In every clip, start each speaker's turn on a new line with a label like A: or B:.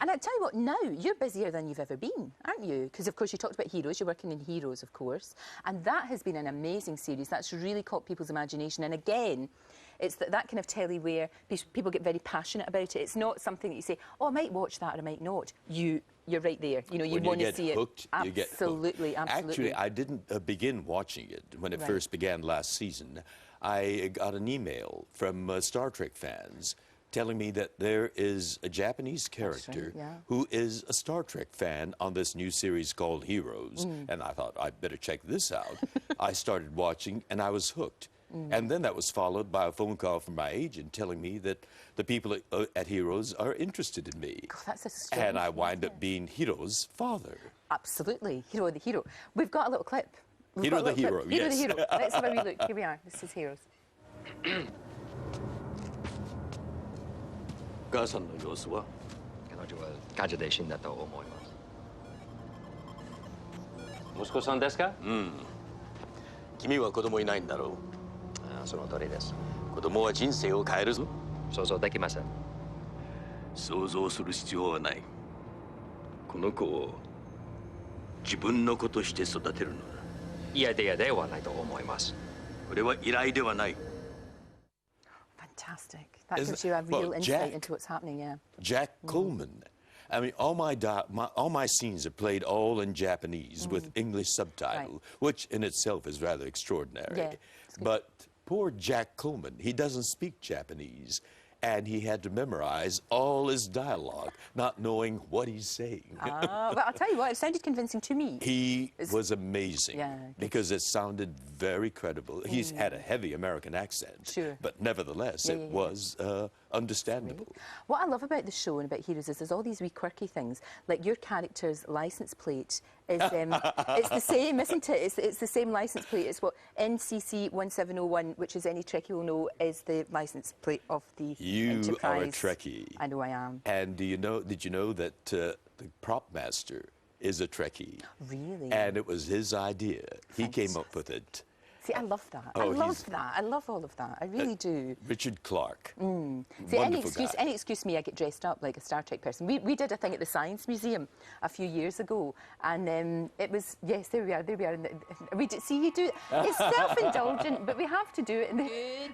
A: And I tell you what, now you're busier than you've ever been, aren't you? Because, of course, you talked about Heroes. You're working in Heroes, of course. And that has been an amazing series. That's really caught people's imagination. And again, it's that kind of telly where people get very passionate about it. It's not something that you say, oh, I might watch that or I might not. You're right there. You know, you want to see
B: hooked,
A: it.
B: You get hooked.
A: Absolutely.
B: Actually, I didn't begin watching it when it first began last season. I got an email from Star Trek fans telling me that there is a Japanese character who is a Star Trek fan on this new series called Heroes. And I thought, I'd better check this out. I started watching, and I was hooked. And then that was followed by a phone call from my agent telling me that the people at Heroes are interested in me.
A: God, that's a strange
B: and I wind up being Hiro's father.
A: Absolutely. Hiro the Hero. We've got a little clip.
B: Hiro the Hero, yes.
A: Hiro the Hero. Let's have a wee look. Here we are. This is Heroes.
C: お母さんの様子は彼女は火事で死んだと思います息子さんですか君は子供いないんだろうその通りです子供は人生を変えるぞ想像できません想像する必要はないこの子を自分の子として育てるのだ嫌ではないと思いますこれは依頼ではない
A: Fantastic. That gives you a real insight into what's happening, yeah.
B: Jack Coleman. I mean, all my scenes are played all in Japanese with English subtitle, which in itself is rather extraordinary.
A: Yeah,
B: but poor Jack Coleman, he doesn't speak Japanese. And he had to memorize all his dialogue, not knowing what he's saying.
A: Well, I'll tell you what, it sounded convincing to me.
B: He was amazing because it sounded very credible. He's had a heavy American accent, but nevertheless, it was understandable.
A: What I love about the show and about Heroes is there's all these wee quirky things, like your character's license plate is it's the same, isn't it? It's the same license plate. It's what NCC 1701, which is any Trekkie will know, is the license plate of the Enterprise.
B: You are a Trekkie.
A: I know I am.
B: And did you know that the prop master is a Trekkie?
A: Really?
B: And it was his idea. He came up with it.
A: See, I love that. I love that. I love all of that. I really do.
B: Richard Clark.
A: See, any excuse me, I get dressed up like a Star Trek person. We did a thing at the Science Museum a few years ago, and it was, yes, there we are. We did, see, you do it. It's self-indulgent, but we have to do it.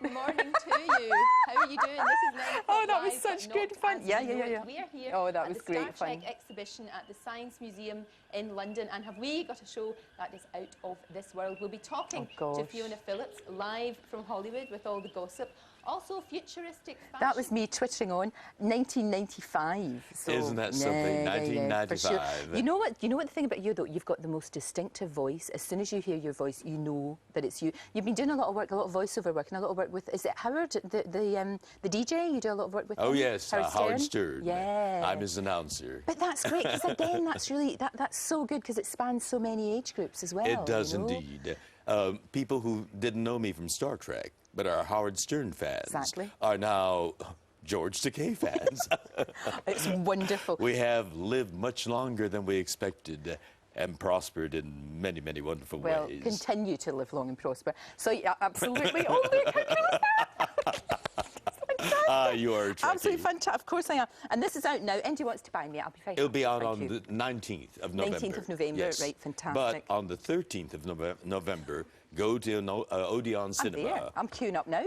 D: Good morning to you. How are you doing? This is
A: Oh, that was such good fun. Yeah.
D: We are here
A: that was great
D: at the Star Trek exhibition at the Science Museum in London, and have we got a show that is out of this world? We'll be talking to Fiona Phillips live from Hollywood with all the gossip. Also futuristic fashion. That
A: was me twittering on 1995. So,
B: isn't that something? 1995.
A: For sure. You know what the thing about you though? You've got the most distinctive voice. As soon as you hear your voice, you know that it's you. You've been doing a lot of work, a lot of voiceover work, and a lot of work with. Is it Howard, the DJ? You do a lot of work with.
B: Oh yes, Howard Stern.
A: Yeah.
B: I'm his announcer.
A: But that's great because again, that's really that's so good because it spans so many age groups as well.
B: It does indeed. People who didn't know me from Star Trek but are Howard Stern fans are now George Takei fans.
A: It's wonderful.
B: We have lived much longer than we expected and prospered in many, many wonderful ways.
A: Well, continue to live long and prosper. So, yeah, absolutely. Oh, look, how cool is that?
B: You are a Trekkie.
A: Absolutely fantastic. Of course I am. And this is out now. Andy wants to buy me. I'll be very
B: It'll be out on the 19th of November.
A: 19th of November,
B: yes.
A: right, fantastic.
B: But on the 13th of November, go to Odeon Cinema.
A: I'm there. I'm queuing up now.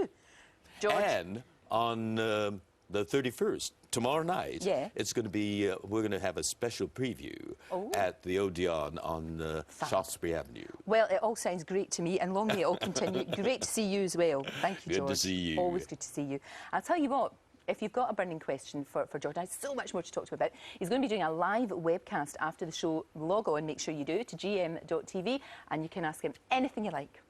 A: George.
B: And on the 31st, tomorrow night, it's going to be, we're going to have a special preview at the Odeon on Shaftesbury Avenue.
A: Well, it all sounds great to me, and long may it all continue. Great to see you as well. Thank you, George.
B: Good to see you.
A: Always good to see you. I'll tell you what, if you've got a burning question for George, I have so much more to talk to him about. He's going to be doing a live webcast after the show. Log on, make sure you do, to gm.tv, and you can ask him anything you like.